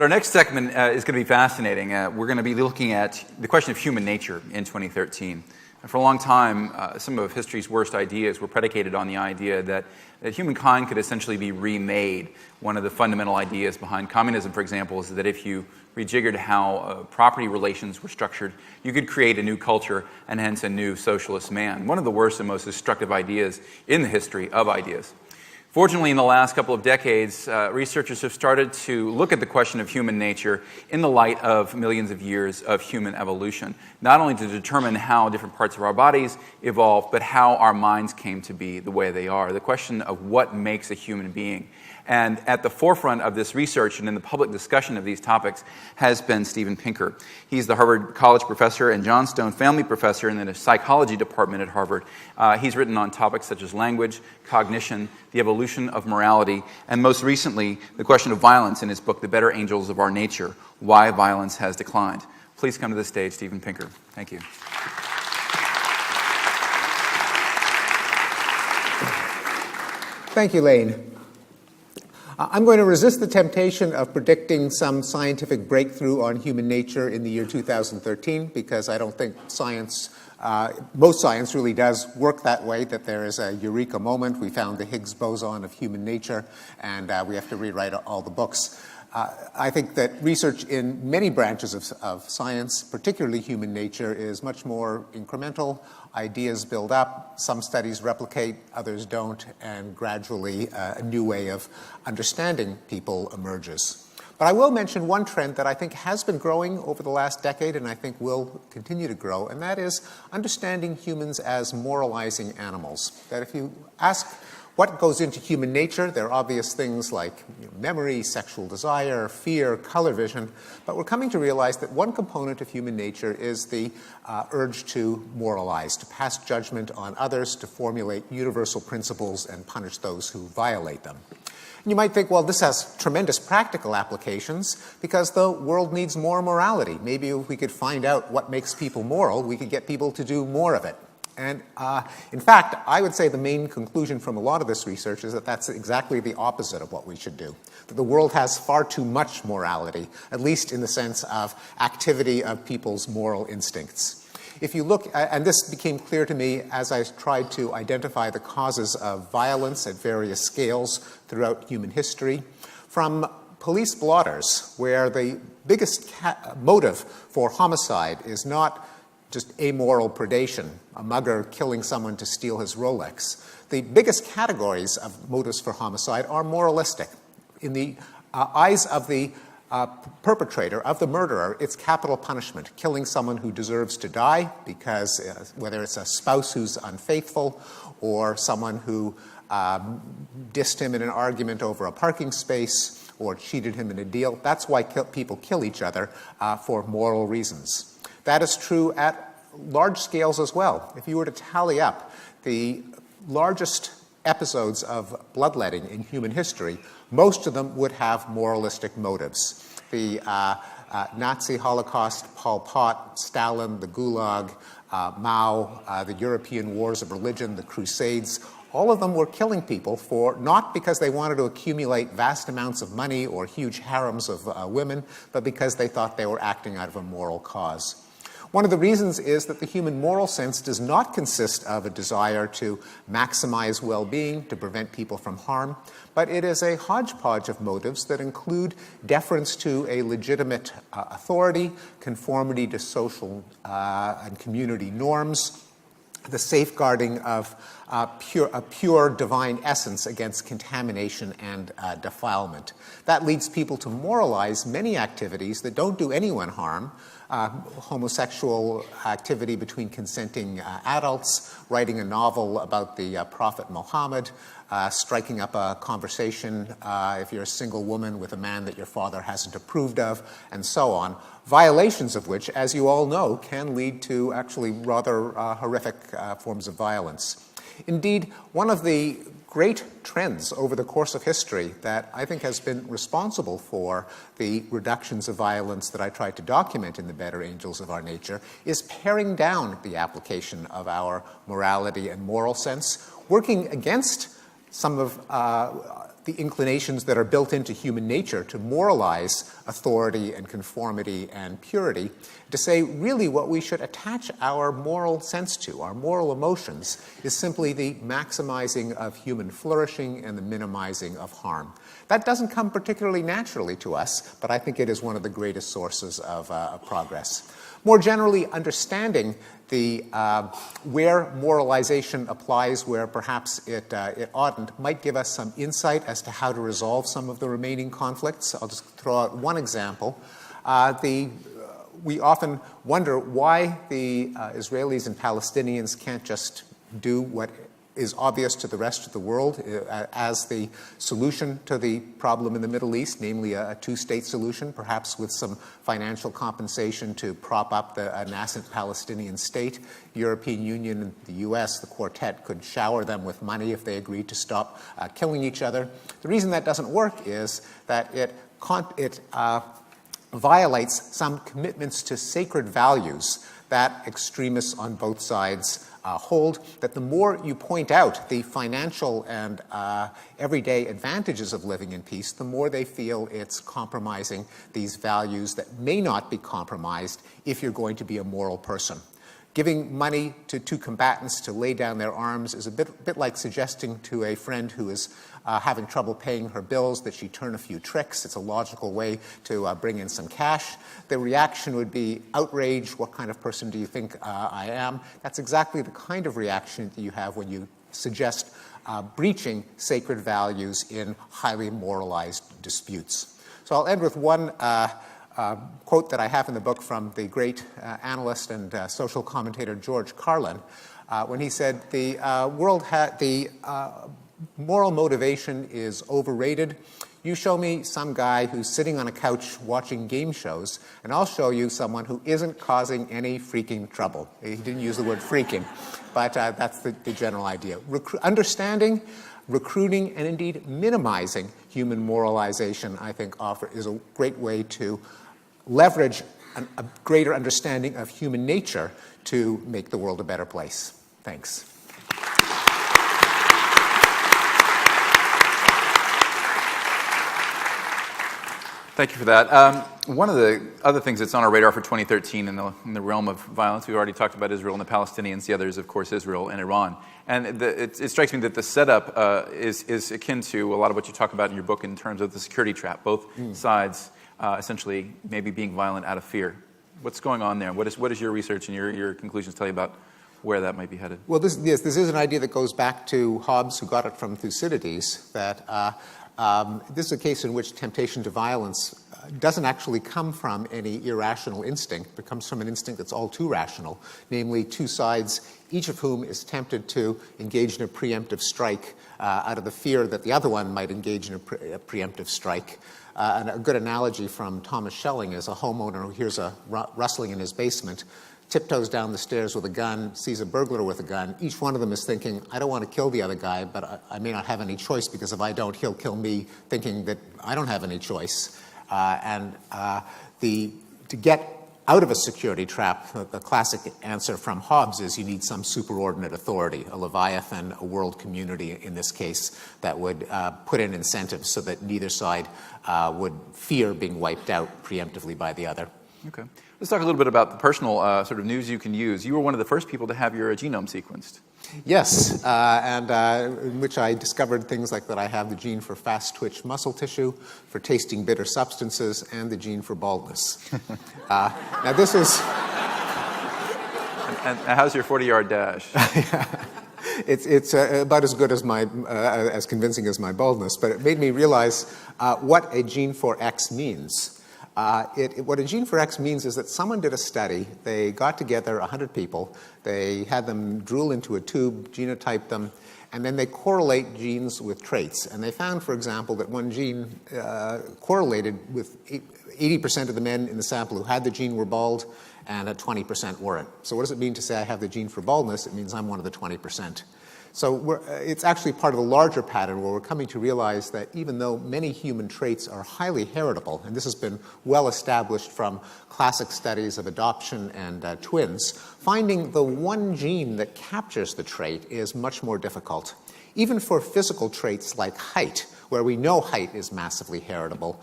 Our next segment is going to be fascinating. We're going to be looking at the question of human nature in 2013. And for a long time, some of history's worst ideas were predicated on the idea that humankind could essentially be remade. One of the fundamental ideas behind communism, for example, is that if you rejiggered how property relations were structured, you could create a new culture and hence a new socialist man. One of the worst and most destructive ideas in the history of ideas. Fortunately, in the last couple of decades, researchers have started to look at the question of human nature in the light of millions of years of human evolution, not only to determine how different parts of our bodies evolved, but how our minds came to be the way they are, the question of what makes a human being. And at the forefront of this research and in the public discussion of these topics has been Steven Pinker. He's the Harvard College professor and John Stone Family Professor in the psychology department at Harvard. He's written on topics such as language, cognition, the evolution of morality, and most recently, the question of violence in his book, The Better Angels of Our Nature, Why Violence Has Declined. Please come to the stage, Steven Pinker. Thank you. Thank you, Lane. I'm going to resist the temptation of predicting some scientific breakthrough on human nature in the year 2013 because I don't think most science really does work that way, that there is a eureka moment. We found the Higgs boson of human nature, and we have to rewrite all the books. I think that research in many branches of science, particularly human nature, is much more incremental. Ideas build up, some studies replicate, others don't, and gradually a new way of understanding people emerges. But I will mention one trend that I think has been growing over the last decade and I think will continue to grow, and that is understanding humans as moralizing animals. That if you ask what goes into human nature, there are obvious things like memory, sexual desire, fear, color vision, but we're coming to realize that one component of human nature is the urge to moralize, to pass judgment on others, to formulate universal principles and punish those who violate them. And you might think, well, this has tremendous practical applications because the world needs more morality. Maybe if we could find out what makes people moral, we could get people to do more of it. And in fact, I would say the main conclusion from a lot of this research is that that's exactly the opposite of what we should do. That the world has far too much morality, at least in the sense of activity of people's moral instincts. If you look, and this became clear to me as I tried to identify the causes of violence at various scales throughout human history, from police blotters, where the biggest motive for homicide is not just amoral predation, a mugger killing someone to steal his Rolex. The biggest categories of motives for homicide are moralistic. In the eyes of the perpetrator, of the murderer, it's capital punishment, killing someone who deserves to die because whether it's a spouse who's unfaithful or someone who dissed him in an argument over a parking space or cheated him in a deal, that's why people kill each other for moral reasons. That is true at large scales as well. If you were to tally up the largest episodes of bloodletting in human history, most of them would have moralistic motives. The Nazi Holocaust, Pol Pot, Stalin, the Gulag, Mao, the European wars of religion, the Crusades, all of them were killing people not because they wanted to accumulate vast amounts of money or huge harems of women, but because they thought they were acting out of a moral cause. One of the reasons is that the human moral sense does not consist of a desire to maximize well-being, to prevent people from harm, but it is a hodgepodge of motives that include deference to a legitimate authority, conformity to social and community norms, the safeguarding of a pure divine essence against contamination and defilement. That leads people to moralize many activities that don't do anyone harm, homosexual activity between consenting adults, writing a novel about the Prophet Muhammad, striking up a conversation if you're a single woman with a man that your father hasn't approved of, and so on. Violations of which, as you all know, can lead to actually rather horrific forms of violence. Indeed, one of the great trends over the course of history that I think has been responsible for the reductions of violence that I tried to document in The Better Angels of Our Nature is paring down the application of our morality and moral sense, working against some of the inclinations that are built into human nature to moralize authority and conformity and purity, to say really what we should attach our moral sense to, our moral emotions, is simply the maximizing of human flourishing and the minimizing of harm. That doesn't come particularly naturally to us, but I think it is one of the greatest sources of progress. More generally, understanding where moralization applies, where perhaps it oughtn't, might give us some insight as to how to resolve some of the remaining conflicts. I'll just throw out one example. We often wonder why the Israelis and Palestinians can't just do what is obvious to the rest of the world as the solution to the problem in the Middle East, namely a two-state solution, perhaps with some financial compensation to prop up a nascent Palestinian state. The European Union and the U.S., the Quartet, could shower them with money if they agreed to stop killing each other. The reason that doesn't work is that it violates some commitments to sacred values that extremists on both sides hold, that the more you point out the financial and everyday advantages of living in peace, the more they feel it's compromising these values that may not be compromised if you're going to be a moral person. Giving money to two combatants to lay down their arms is a bit like suggesting to a friend who is having trouble paying her bills that she turn a few tricks. It's a logical way to bring in some cash. The reaction would be outrage. What kind of person do you think I am? That's exactly the kind of reaction that you have when you suggest breaching sacred values in highly moralized disputes. So I'll end with one quote that I have in the book from the great analyst and social commentator George Carlin, when he said the moral motivation is overrated. You show me some guy who's sitting on a couch watching game shows, and I'll show you someone who isn't causing any freaking trouble. He didn't use the word freaking, but that's the general idea. Understanding, recruiting, and indeed minimizing human moralization, I think, is a great way to leverage a greater understanding of human nature to make the world a better place. Thanks. Thank you for that. One of the other things that's on our radar for 2013 in the realm of violence, we already talked about Israel and the Palestinians. The other is, of course, Israel and Iran. And it strikes me that the setup is akin to a lot of what you talk about in your book in terms of the security trap, both sides essentially maybe being violent out of fear. What's going on there? What is your research and your conclusions tell you about where that might be headed? Well, this is an idea that goes back to Hobbes, who got it from Thucydides, that this is a case in which temptation to violence doesn't actually come from any irrational instinct, but comes from an instinct that's all too rational, namely two sides, each of whom is tempted to engage in a preemptive strike out of the fear that the other one might engage in a preemptive strike. And a good analogy from Thomas Schelling is a homeowner who hears a rustling in his basement, tiptoes down the stairs with a gun, sees a burglar with a gun. Each one of them is thinking, I don't want to kill the other guy, but I may not have any choice, because if I don't, he'll kill me, thinking that I don't have any choice. To get out of a security trap, the classic answer from Hobbes is you need some superordinate authority, a leviathan, a world community in this case, that would put in incentives so that neither side would fear being wiped out preemptively by the other. Okay. Let's talk a little bit about the personal sort of news you can use. You were one of the first people to have your genome sequenced. Yes, in which I discovered things like that I have the gene for fast-twitch muscle tissue, for tasting bitter substances, and the gene for baldness. Now this is... And how's your 40-yard dash? It's about as good as as convincing as my baldness, but it made me realize what a gene for X means. What a gene for X means is that someone did a study. They got together 100 people. They had them drool into a tube, genotype them, and then they correlate genes with traits. And they found, for example, that one gene correlated with 80% of the men in the sample who had the gene were bald, and 20% weren't. So what does it mean to say I have the gene for baldness? It means I'm one of the 20%. So it's actually part of a larger pattern where we're coming to realize that even though many human traits are highly heritable, and this has been well established from classic studies of adoption and twins, finding the one gene that captures the trait is much more difficult. Even for physical traits like height, where we know height is massively heritable,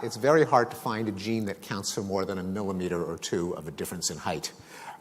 it's very hard to find a gene that counts for more than a millimeter or two of a difference in height.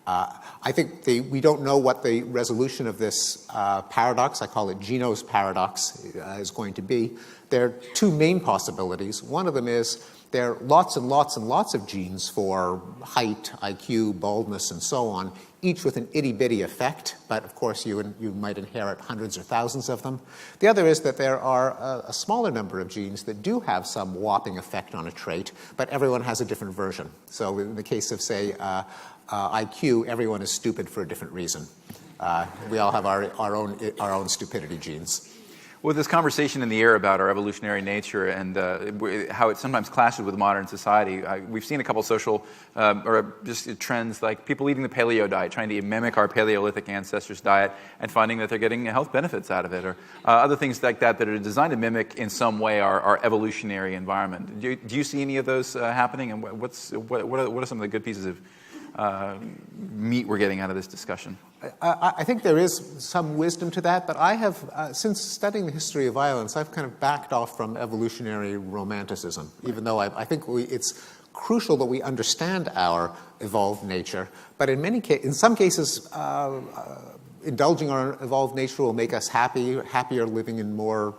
I think we don't know what the resolution of this paradox, I call it Geno's paradox, is going to be. There are two main possibilities. One of them is there are lots and lots and lots of genes for height, IQ, baldness, and so on, each with an itty-bitty effect, but of course you might inherit hundreds or thousands of them. The other is that there are a smaller number of genes that do have some whopping effect on a trait, but everyone has a different version. So in the case of, say, IQ, everyone is stupid for a different reason. We all have our own stupidity genes. With this conversation in the air about our evolutionary nature and how it sometimes clashes with modern society, we've seen a couple social or just trends like people eating the paleo diet, trying to mimic our Paleolithic ancestors' diet and finding that they're getting health benefits out of it, or other things like that that are designed to mimic in some way our evolutionary environment. Do you see any of those happening, and what are some of the good pieces of meat we're getting out of this discussion? I think there is some wisdom to that, but I have, since studying the history of violence, I've kind of backed off from evolutionary romanticism, even though I think it's crucial that we understand our evolved nature. But in some cases, indulging our evolved nature will make us happier living in more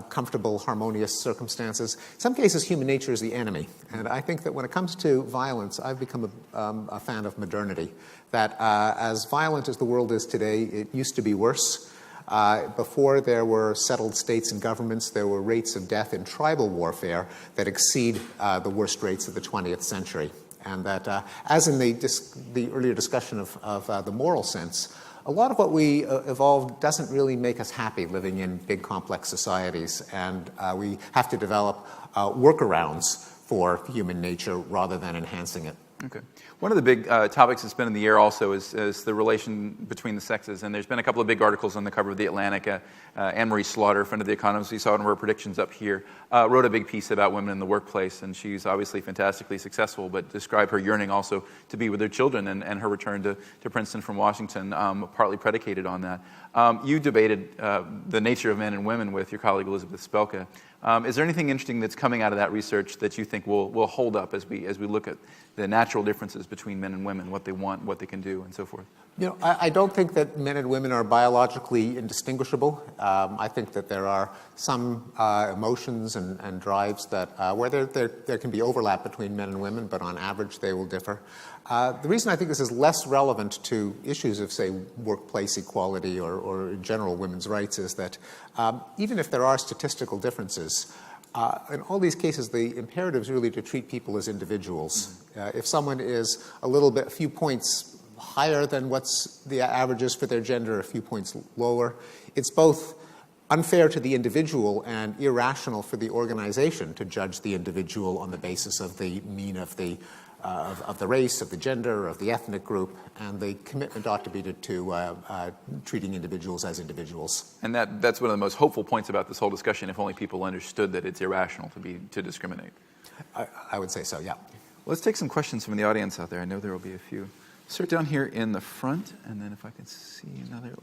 comfortable, harmonious circumstances. In some cases, human nature is the enemy. And I think that when it comes to violence, I've become a fan of modernity. That as violent as the world is today, it used to be worse. Before there were settled states and governments, there were rates of death in tribal warfare that exceed the worst rates of the 20th century. And that, as in the earlier discussion of the moral sense, a lot of what we evolved doesn't really make us happy living in big, complex societies, and we have to develop workarounds for human nature rather than enhancing it. Okay. One of the big topics that's been in the air also is the relation between the sexes, and there's been a couple of big articles on the cover of The Atlantic. Anne-Marie Slaughter, friend of The Economist, you saw one of her predictions up here, wrote a big piece about women in the workplace, and she's obviously fantastically successful, but described her yearning also to be with her children, and her return to Princeton from Washington, partly predicated on that. You debated the nature of men and women with your colleague Elizabeth Spelke. Is there anything interesting that's coming out of that research that you think will hold up as we look at the natural differences between men and women, what they want, what they can do, and so forth? You know, I don't think that men and women are biologically indistinguishable. I think that there are some emotions and drives that where there can be overlap between men and women, but on average they will differ. The reason I think this is less relevant to issues of, say, workplace equality or in general women's rights is that even if there are statistical differences, in all these cases, the imperative is really to treat people as individuals. If someone is a few points higher than what's the averages for their gender, a few points lower, it's both unfair to the individual and irrational for the organization to judge the individual on the basis of the mean of the race, of the gender, of the ethnic group, and the commitment ought to be to treating individuals as individuals. And that's one of the most hopeful points about this whole discussion, if only people understood that it's irrational to discriminate. I would say so, yeah. Let's take some questions from the audience out there. I know there will be a few. Start down here in the front, and then if I can see another,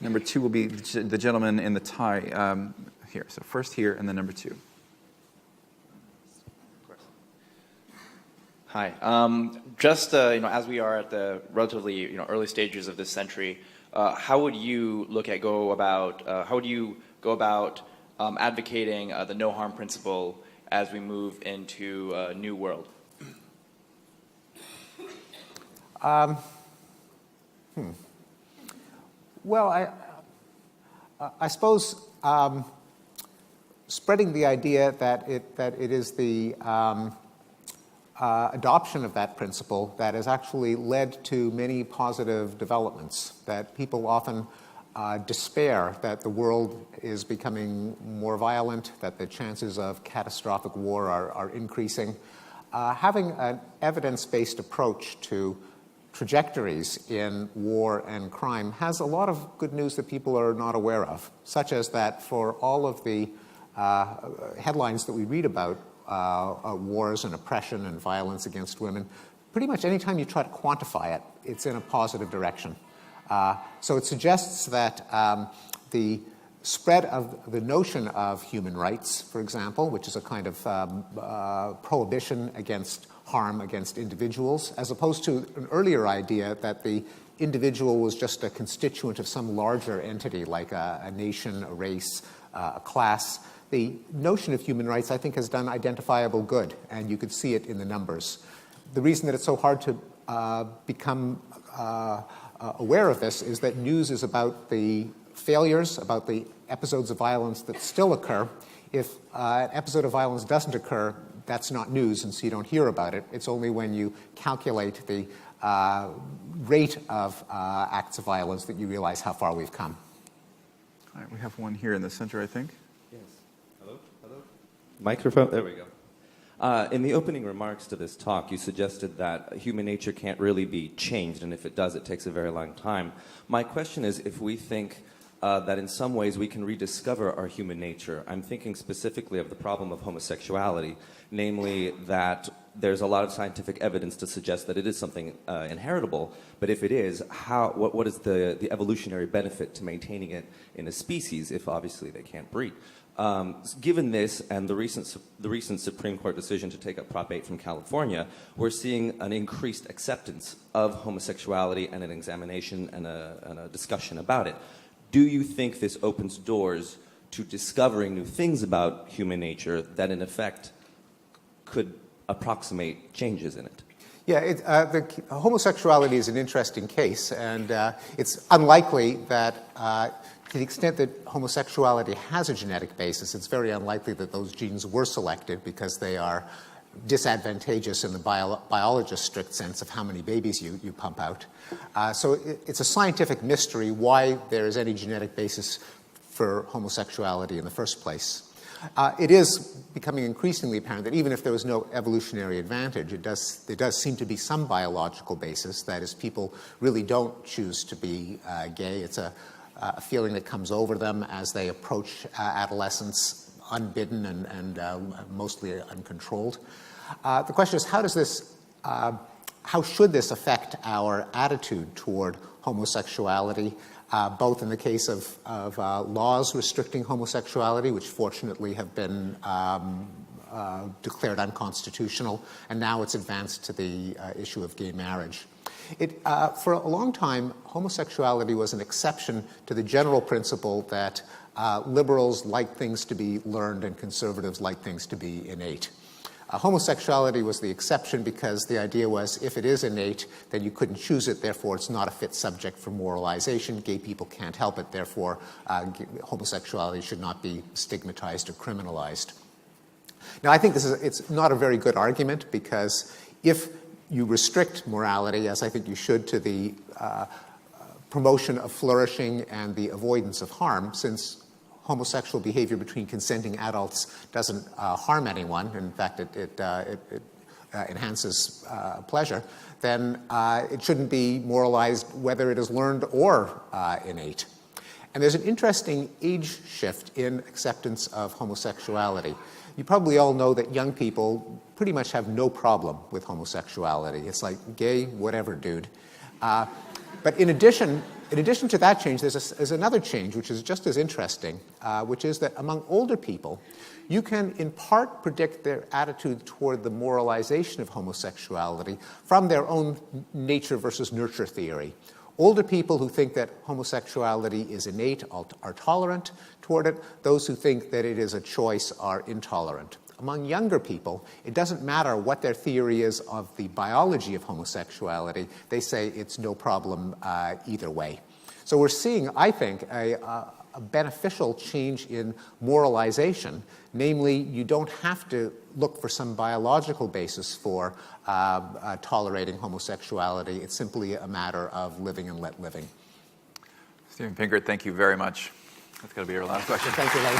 number 2 will be the gentleman in the tie here. So first here, and then number 2. Hi. Just as we are at the relatively early stages of this century, how would you go about advocating the no harm principle as we move into a new world? Well, I suppose spreading the idea that it is the adoption of that principle that has actually led to many positive developments, that people often despair that the world is becoming more violent, that the chances of catastrophic war are increasing. Having an evidence-based approach to trajectories in war and crime has a lot of good news that people are not aware of, such as that for all of the headlines that we read about wars and oppression and violence against women, pretty much any time you try to quantify it, it's in a positive direction. So it suggests that the spread of the notion of human rights, for example, which is a kind of prohibition against harm against individuals, as opposed to an earlier idea that the individual was just a constituent of some larger entity like a nation, a race, a class. The notion of human rights, I think, has done identifiable good, and you could see it in the numbers. The reason that it's so hard to become aware of this is that news is about the failures, about the episodes of violence that still occur. If an episode of violence doesn't occur, that's not news, and so you don't hear about it. It's only when you calculate the rate of acts of violence that you realize how far we've come. All right, we have one here in the center, I think. Yes. Hello? Hello? Microphone? There we go. In the opening remarks to this talk, you suggested that human nature can't really be changed, and if it does, it takes a very long time. My question is, if we think that in some ways we can rediscover our human nature, I'm thinking specifically of the problem of homosexuality, namely that there's a lot of scientific evidence to suggest that it is something inheritable, but if it is, what is the evolutionary benefit to maintaining it in a species if obviously they can't breed? Given this and the recent Supreme Court decision to take up Prop 8 from California, we're seeing an increased acceptance of homosexuality and an examination and a discussion about it. Do you think this opens doors to discovering new things about human nature that in effect could approximate changes in it? Yeah, homosexuality is an interesting case, and it's unlikely that to the extent that homosexuality has a genetic basis, it's very unlikely that those genes were selected because they are disadvantageous in the biologist's strict sense of how many babies you pump out. So it's a scientific mystery why there is any genetic basis for homosexuality in the first place. It is becoming increasingly apparent that even if there was no evolutionary advantage, there does seem to be some biological basis. That is, people really don't choose to be gay. It's a feeling that comes over them as they approach adolescence, unbidden and mostly uncontrolled. The question is, how should this affect our attitude toward homosexuality, both in the case of laws restricting homosexuality, which fortunately have been declared unconstitutional, and now it's advanced to the issue of gay marriage. For a long time, homosexuality was an exception to the general principle that liberals like things to be learned and conservatives like things to be innate. Homosexuality was the exception because the idea was if it is innate, then you couldn't choose it, therefore it's not a fit subject for moralization. Gay people can't help it, therefore homosexuality should not be stigmatized or criminalized. Now, I think it's not a very good argument because if you restrict morality, as I think you should, to the promotion of flourishing and the avoidance of harm, since homosexual behavior between consenting adults doesn't harm anyone, in fact, it enhances pleasure, then it shouldn't be moralized whether it is learned or innate. And there's an interesting age shift in acceptance of homosexuality. You probably all know that young people pretty much have no problem with homosexuality. It's like, gay, whatever, dude. But in addition to that change, there's another change, which is just as interesting, which is that among older people, you can in part predict their attitude toward the moralization of homosexuality from their own nature versus nurture theory. Older people who think that homosexuality is innate are tolerant toward it. Those who think that it is a choice are intolerant. Among younger people, it doesn't matter what their theory is of the biology of homosexuality. They say it's no problem either way. So we're seeing, I think, a beneficial change in moralization. Namely, you don't have to look for some biological basis for tolerating homosexuality. It's simply a matter of living and let living. Steven Pinker, thank you very much. That's going to be our last question. Thank you, Larry.